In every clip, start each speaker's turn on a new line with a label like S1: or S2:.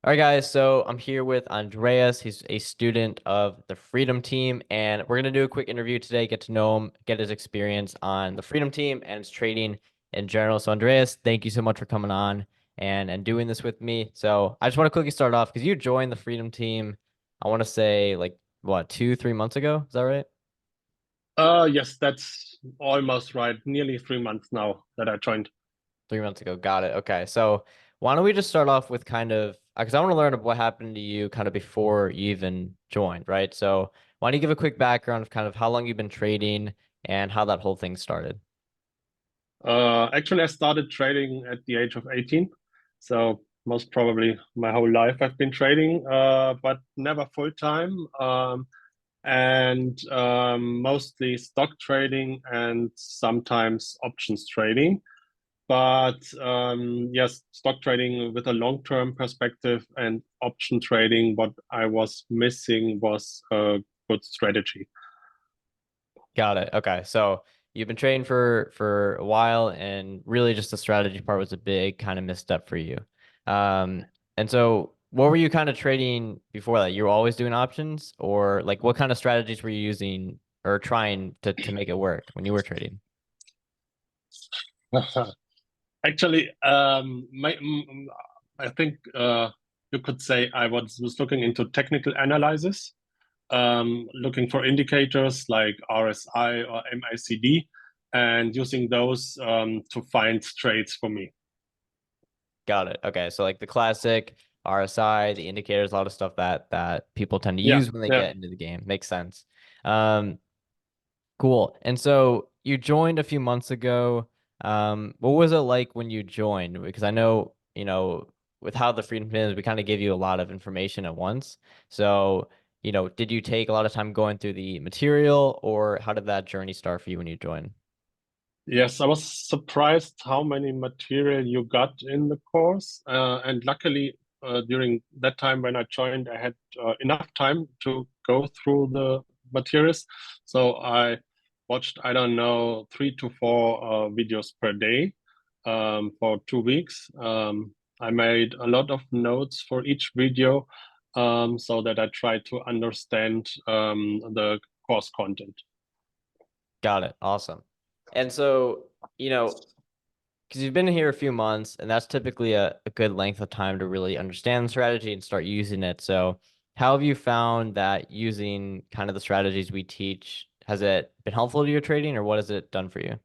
S1: All right, guys. So I'm here with Andreas. He's a student of the Freedom Team, and we're gonna do a quick interview today, get to know him, get his experience on the Freedom Team and his trading in general. So Andreas, thank you so much for coming on and doing this with me. So I just want to quickly start off because you joined the Freedom Team, I want to say like what, 2, 3 months ago? Is that right?
S2: Yes, that's almost right. Nearly 3 months now that I joined.
S1: 3 months ago. Got it. Okay. So why don't we just start off with kind of, because I want to learn what happened to you kind of before you even joined, right? So why don't you give a quick background of kind of how long you've been trading and how that whole thing started?
S2: Actually, I started trading at the age of 18. So most probably my whole life I've been trading, but never full time. And mostly stock trading and sometimes options trading. But yes, stock trading with a long-term perspective and option trading, what I was missing was a good strategy.
S1: Got it. Okay. So you've been trading for a while and really just the strategy part was a big kind of misstep for you. And so what were you kind of trading before that? You were always doing options or like what kind of strategies were you using or trying to make it work when you were trading?
S2: Actually, I think you could say I was looking into technical analysis, looking for indicators like RSI or MACD, and using those to find trades for me.
S1: Got it. Okay. So like the classic RSI, the indicators, a lot of stuff that people tend to
S2: Yeah,
S1: use when they
S2: yeah.
S1: get into the game. Makes sense. Um, cool. And so you joined a few months ago. What was it like when you joined? Because I know, with how the Freedom Pin is, we kind of give you a lot of information at once. So, did you take a lot of time going through the material, or how did that journey start for you when you joined?
S2: Yes, I was surprised how many material you got in the course. And luckily, during that time when I joined, I had enough time to go through the materials. So I watched, I don't know, 3 to 4 videos per day for 2 weeks. I made a lot of notes for each video so that I tried to understand the course content.
S1: Got it. Awesome. And so, because you've been here a few months, and that's typically a good length of time to really understand the strategy and start using it. So, how have you found that using kind of the strategies we teach, has it been helpful to your trading, or what has it done for you?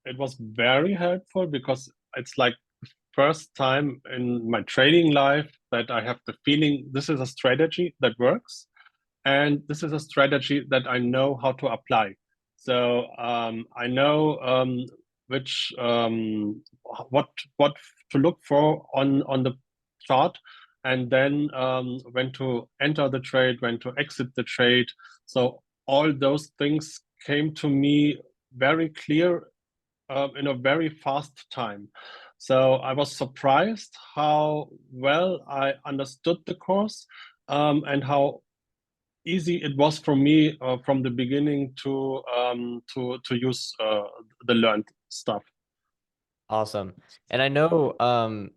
S2: It was very helpful because it's like the first time in my trading life that I have the feeling this is a strategy that works, and this is a strategy that I know how to apply. So I know which what to look for on the chart, and then when to enter the trade, when to exit the trade. So all those things came to me very clear in a very fast time. So I was surprised how well I understood the course and how easy it was for me from the beginning to use the learned stuff.
S1: Awesome. And I know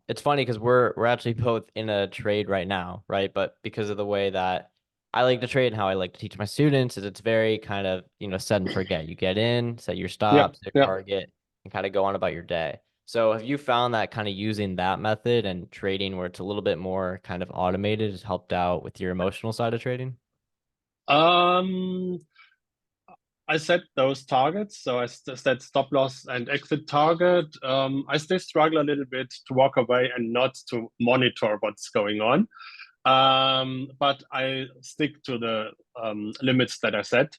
S1: it's funny because we're actually both in a trade right now, right? But because of the way that I like to trade and how I like to teach my students is it's very kind of, set and forget. You get in, set your
S2: Yeah,
S1: stop, set your
S2: yeah.
S1: target, and kind of go on about your day. So have you found that kind of using that method and trading where it's a little bit more kind of automated has helped out with your emotional side of trading?
S2: Um, I set those targets. So I set stop loss and exit target. I still struggle a little bit to walk away and not to monitor what's going on. But I stick to the limits that I set.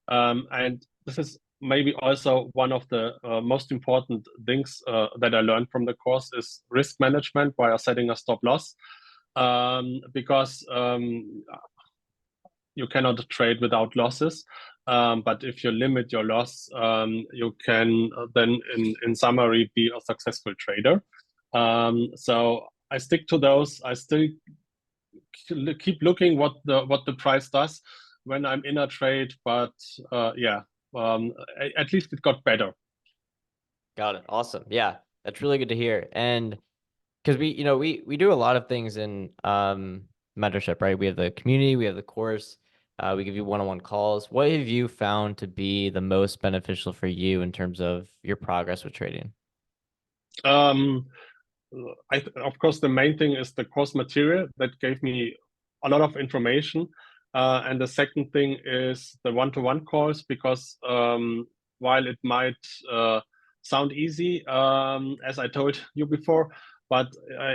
S2: And this is maybe also one of the most important things that I learned from the course is risk management while setting a stop loss. Because you cannot trade without losses. But if you limit your loss, you can then, in summary, be a successful trader. So I stick to those. I still keep looking what the price does when I'm in a trade, but yeah, at least it got better.
S1: Got it. Awesome. Yeah, that's really good to hear. And because we do a lot of things in mentorship, right? We have the community, we have the course, we give you one-on-one calls. What have you found to be the most beneficial for you in terms of your progress with trading?
S2: Um, of course, the main thing is the course material that gave me a lot of information. And the second thing is the one-to-one calls, because while it might sound easy, as I told you before, but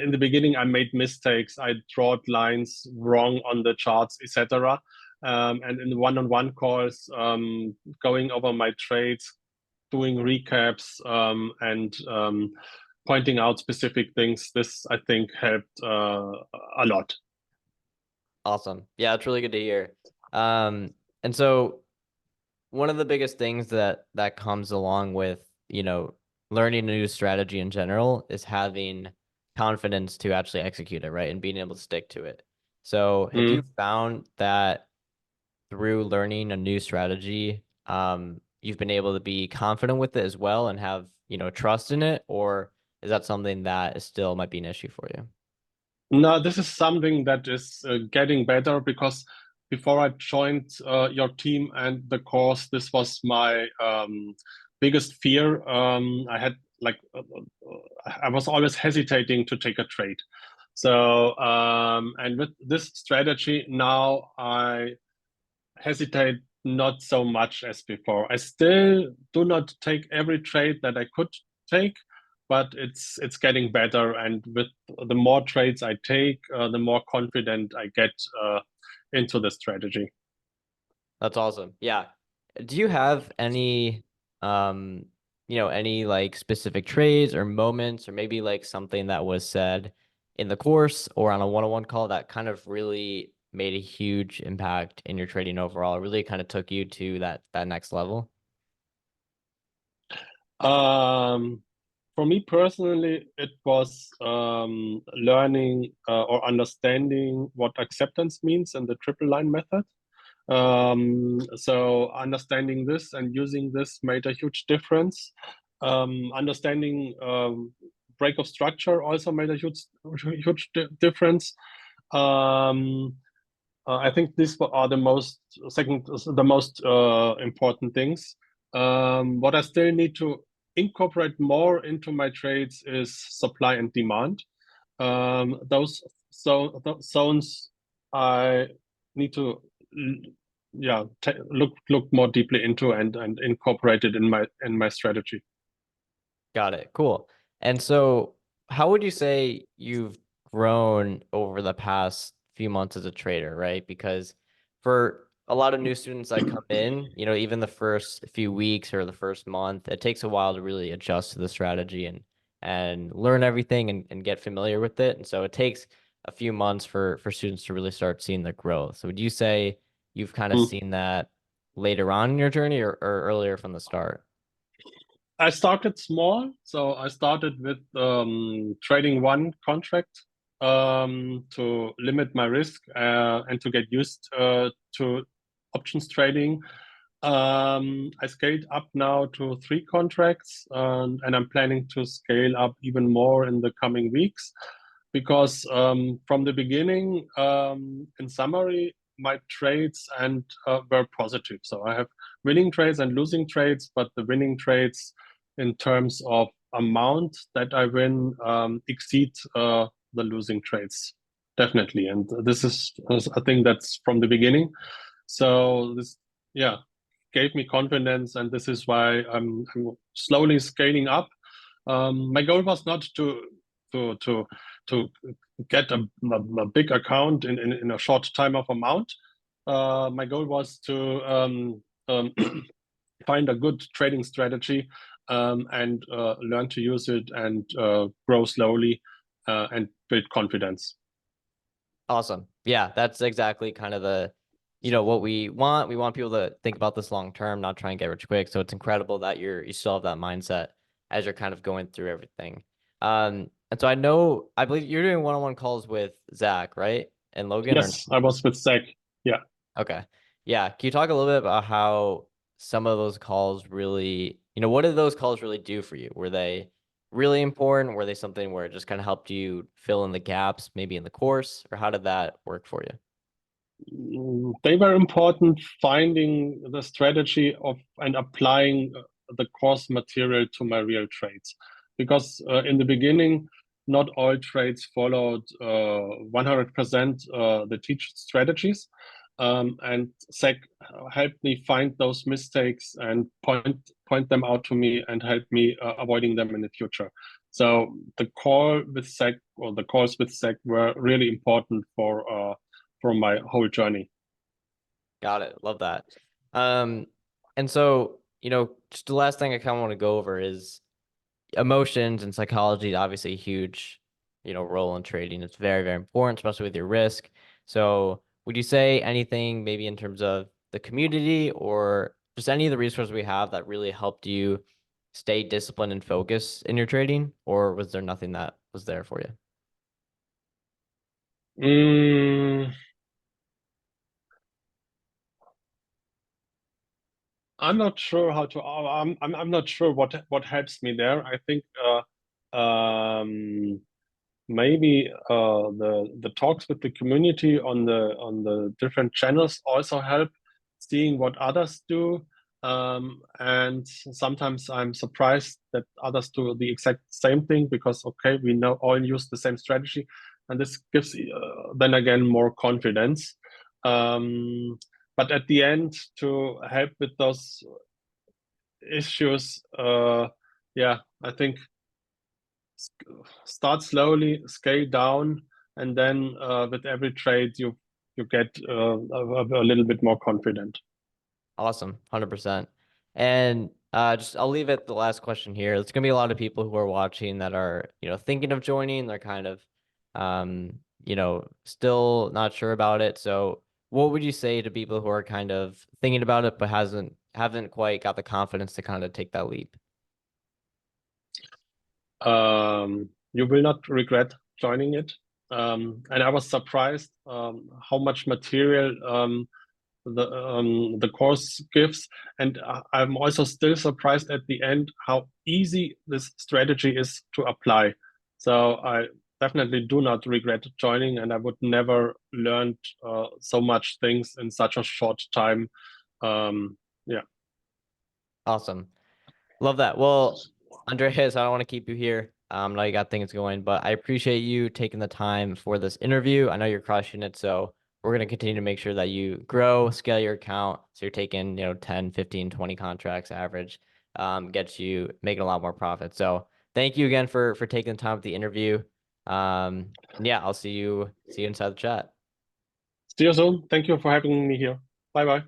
S2: in the beginning I made mistakes. I drawed lines wrong on the charts, etc. And in the one-on-one calls, going over my trades, doing recaps, and pointing out specific things. This, I think, helped a lot.
S1: Awesome. Yeah, it's really good to hear. And so one of the biggest things that comes along with, learning a new strategy in general is having confidence to actually execute it, right? And being able to stick to it. So have you
S2: Mm.
S1: found that through learning a new strategy, you've been able to be confident with it as well and have, trust in it, or is that something that is still might be an issue for you?
S2: No, this is something that is getting better, because before I joined your team and the course, this was my biggest fear. I had I was always hesitating to take a trade. So, and with this strategy now, I hesitate not so much as before. I still do not take every trade that I could take, but it's getting better. And with the more trades I take, the more confident I get into the strategy.
S1: That's awesome. Yeah. Do you have any any like specific trades or moments or maybe like something that was said in the course or on a one-on-one call that kind of really made a huge impact in your trading overall? It really kind of took you to that next level?
S2: Um, for me personally, it was learning or understanding what acceptance means in the triple line method. So understanding this and using this made a huge difference. Understanding break of structure also made a huge difference. Um, I think these are the most important things. What I still need to incorporate more into my trades is supply and demand. Those zones I need to yeah look more deeply into and incorporate it in my strategy.
S1: Got it. Cool. And so, how would you say you've grown over the past few months as a trader, right? Because for a lot of new students that come in, even the first few weeks or the first month, it takes a while to really adjust to the strategy and learn everything and get familiar with it. And so it takes a few months for students to really start seeing the growth. So would you say you've kind of
S2: Mm.
S1: seen that later on in your journey or earlier from the start?
S2: I started small, so I started with trading one contract to limit my risk and to get used to options trading. I scaled up now to three contracts, and I'm planning to scale up even more in the coming weeks, because from the beginning, in summary, my trades and were positive. So I have winning trades and losing trades, but the winning trades in terms of amount that I win exceed the losing trades, definitely. And this is a thing that's from the beginning. So this, yeah, gave me confidence, and this is why I'm slowly scaling up. My goal was not to to to get a big account in a short time of amount. My goal was to find a good trading strategy, and learn to use it and grow slowly and build confidence.
S1: Awesome. Yeah, that's exactly kind of what we want. We want people to think about this long term, not try and get rich quick. So it's incredible that you still have that mindset as you're kind of going through everything. And so I believe you're doing one-on-one calls with Zach, right? And Logan or
S2: Yes, I was with Zach. Yeah.
S1: okay. Yeah. Can you talk a little bit about how some of those calls really, what did those calls really do for you? Were they really important? Were they something where it just kind of helped you fill in the gaps, maybe in the course, or how did that work for you?
S2: They were important finding the strategy of and applying the course material to my real trades, because in the beginning not all trades followed 100% the teach strategies, and SEC helped me find those mistakes and point them out to me and help me avoiding them in the future. So the call with SEC or the calls with SEC were really important for my whole journey.
S1: Got it. Love that. Um, and so, just the last thing I kind of want to go over is emotions and psychology is obviously a huge, role in trading. It's very, very important, especially with your risk. So would you say anything maybe in terms of the community or just any of the resources we have that really helped you stay disciplined and focused in your trading? Or was there nothing that was there for you?
S2: Mm, I'm not sure how to. I'm not sure what helps me there. I think maybe the talks with the community on the different channels also help. Seeing what others do, and sometimes I'm surprised that others do the exact same thing because okay, we know all use the same strategy, and this gives then again more confidence. Um, but at the end, to help with those issues, yeah, I think start slowly, scale down, and then with every trade you get a little bit more confident.
S1: Awesome, 100%. And just I'll leave it the last question here. There's gonna be a lot of people who are watching that are, thinking of joining. They're kind of, still not sure about it. So what would you say to people who are kind of thinking about it but haven't quite got the confidence to kind of take that leap?
S2: You will not regret joining it. And I was surprised how much material the course gives, and I'm also still surprised at the end how easy this strategy is to apply. So I definitely do not regret joining, and I would never learned so much things in such a short time. Yeah.
S1: Awesome. Love that. Well, Andreas, I don't want to keep you here. I know you got things going, but I appreciate you taking the time for this interview. I know you're crushing it, so we're going to continue to make sure that you grow, scale your account. So you're taking, 10, 15, 20 contracts average, gets you making a lot more profit. So thank you again for taking the time with the interview. And yeah, I'll see you inside the chat.
S2: See you soon. Thank you for having me here. Bye bye.